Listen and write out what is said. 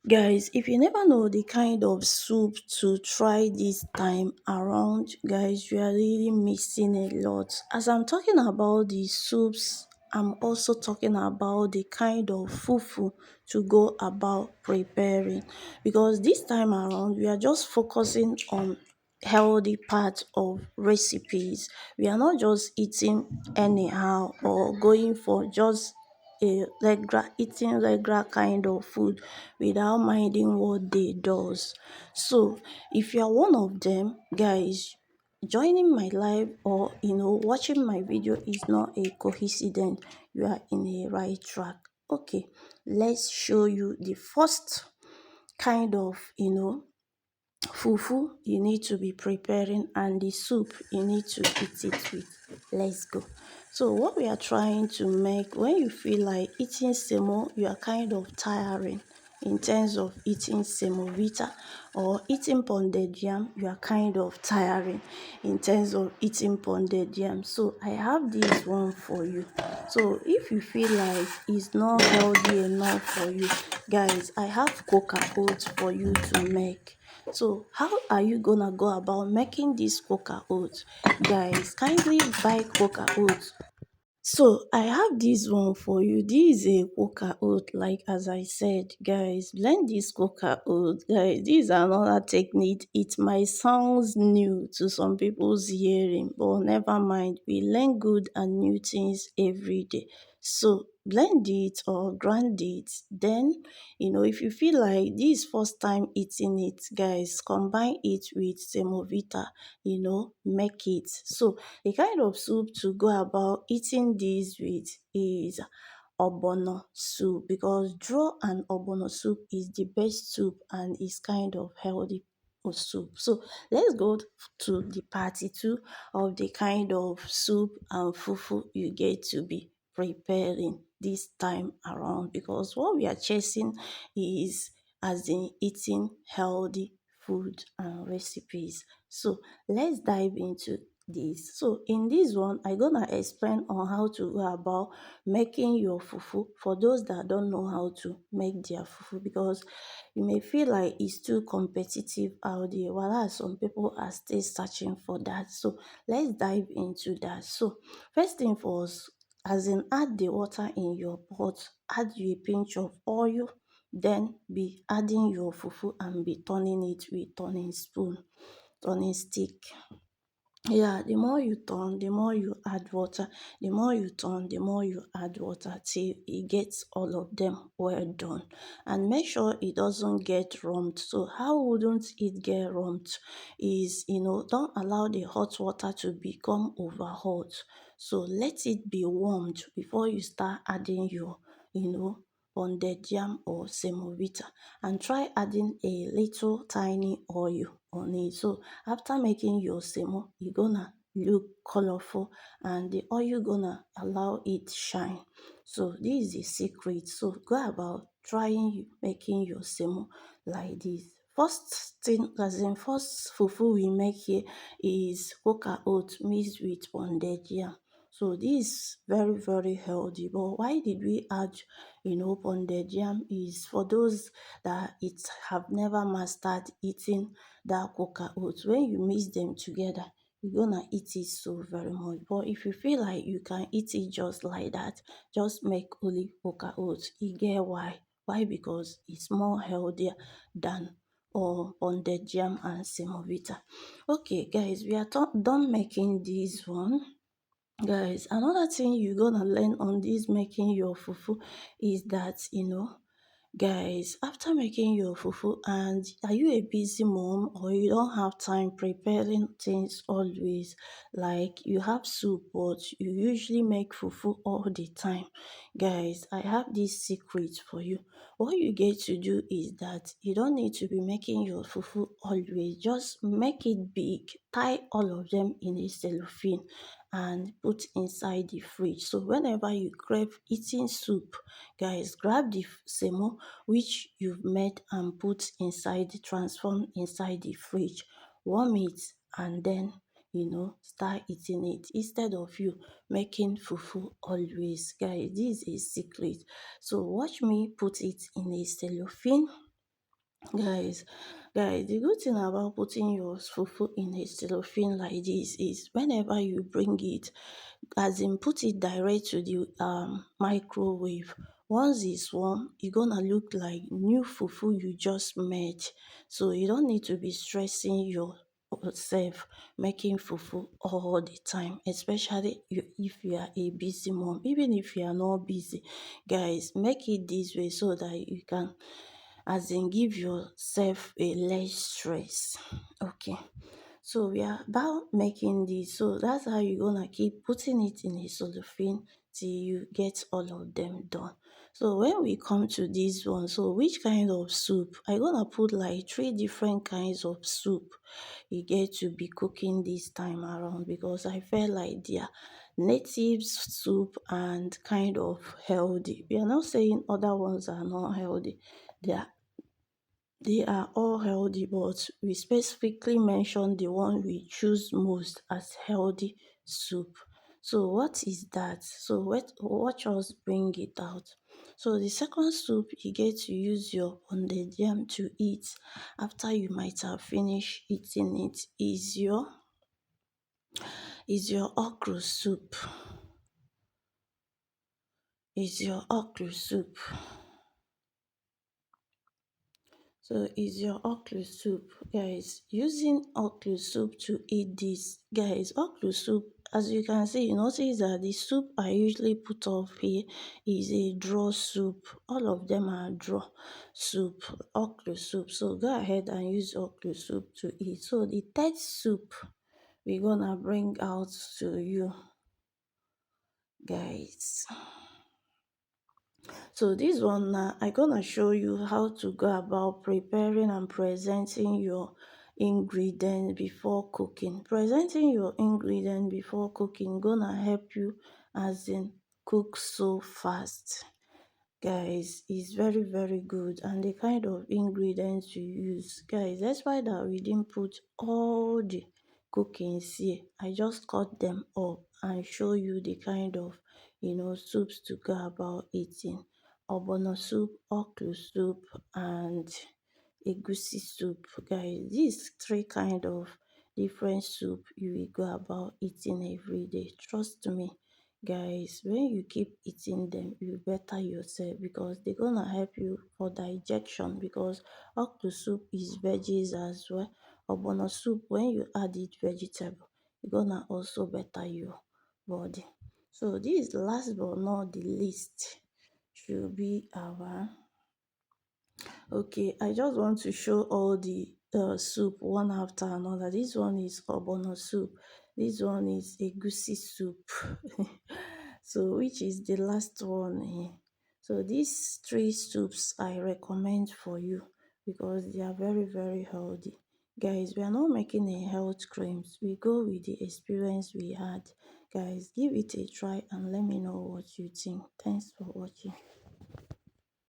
Guys, if you never know the kind of soup to try this time around, guys, you are really missing a lot. As I'm talking about the soups, I'm also talking about the kind of fufu to go about preparing. Because this time around, we are just focusing on healthy part of recipes. We are not just eating anyhow or going for just a regular eating regular kind of food without minding what they does. So if you are one of them, guys, joining my live or watching my video is not a coincidence. You are in a right track. Okay, let's show you the first kind of fufu you need to be preparing and the soup you need to eat it with. Let's go. So what we are trying to make, when you feel like eating semo, you are kind of tiring in terms of eating semovita or eating pounded yam, you are kind of tiring in terms of eating pounded yam. So I have this one for you. So if you feel like it's not healthy enough for you, guys, I have coca oats for you to make. So how are you gonna go about making this coca oats? Guys, kindly buy coca oats. So I have this one for you. This is a coca oat, like as I said, guys. Blend this coca oat, guys. This is another technique. It might sound new to some people's hearing, but never mind. We learn good and new things every day. So blend it or grind it. Then if you feel like this first time eating it, guys, combine it with semovita. Make it. So the kind of soup to go about eating this with is Ogbono soup, because draw and Ogbono soup is the best soup and is kind of healthy soup. So let's go to the party two of the kind of soup and fufu you get to be preparing this time around, because what we are chasing is as in eating healthy food and recipes. So let's dive into this. So in this one, I'm gonna explain on how to go about making your fufu for those that don't know how to make their fufu, because you may feel like it's too competitive out there, while some people are still searching for that. So let's dive into that. So first thing first, as in add the water in your pot, add you a pinch of oil, then be adding your fufu and be turning it with turning spoon, turning stick. Yeah, the more you turn, the more you add water. The more you turn, the more you add water till it gets all of them well done. And make sure it doesn't get rumped. So how wouldn't it get rumped is, don't allow the hot water to become over hot. So let it be warmed before you start adding your, pounded yam or semovita, and try adding a little tiny oil on it. So after making your semo, e gonna look colorful and the oil gonna allow it shine. So this is the secret. So go about trying making your semo like this. First thing, as in first fufu we make here is coca oat mixed with pounded yam. So this is very very healthy. But why did we add pounded yam? Is for those that it have never mastered eating that coca oat. When you mix them together, you're gonna eat it so very much. But if you feel like you can eat it just like that, just make only coca oat. You get why? Why? Because it's more healthier than or pounded jam and semovita. Okay, guys, we are done making this one. Guys, another thing you're gonna learn on this making your fufu is that guys, after making your fufu, and are you a busy mom or you don't have time preparing things always, like you have soup but you usually make fufu all the time? Guys, I have this secret for you. What you get to do is that you don't need to be making your fufu always. Just make it big, tie all of them in a cellophane and put inside the fridge. So whenever you crave eating soup, guys, grab the semo which you've made and put inside, transform inside the fridge, warm it, and then start eating it instead of you making fufu always. Guys, this is a secret. So watch me put it in a cellophane, Guys, the good thing about putting your fufu in a cellophane like this is whenever you bring it, as in put it direct to the microwave. Once it's warm, e gonna look like new fufu you just made. So you don't need to be stressing yourself making fufu all the time, especially if you are a busy mom. Even if you are not busy, guys, make it this way so that you can as in give yourself a less stress. Okay, so we are about making this, so that's how you're gonna keep putting it in a cellophane till you get all of them done. So when we come to this one, so which kind of soup? I'm gonna put like three different kinds of soup you get to be cooking this time around, because I felt like they are native soup and kind of healthy. We are not saying other ones are not healthy. They are they are all healthy, but we specifically mention the one we choose most as healthy soup. So what is that? So watch us bring it out. So the second soup you get to use your pounded yam to eat after you might have finished eating it is your okra soup. Is your okra soup. So is your okra soup, guys. Using okra soup to eat this, guys. Okra soup, as you can see, you notice that the soup I usually put up here is a draw soup. All of them are draw soup, okra soup. So go ahead and use okra soup to eat. So the third soup we're gonna bring out to you, guys. So this one now, I gonna show you how to go about preparing and presenting your ingredients before cooking. Presenting your ingredients before cooking gonna help you as in cook so fast. Guys, it's very very good, and the kind of ingredients you use, guys, that's why that we didn't put all the cookings here. I just cut them up and show you the kind of soups to go about eating. Ogbono soup, okra soup, and egusi soup. Guys, these three kind of different soup you will go about eating every day. Trust me, guys, when you keep eating them, you better yourself, because they're gonna help you for digestion, because okra soup is veggies as well. Ogbono soup, when you add it vegetable, it's gonna also better your body. So this last but not the least should be our Okay, I just want to show all the soup one after another. This one is ogbono soup. This one is egusi soup. So which is the last one here? So these three soups I recommend for you because they are very very healthy. Guys, we are not making a health claims. We go with the experience we had. Guys, give it a try and let me know what you think. Thanks for watching.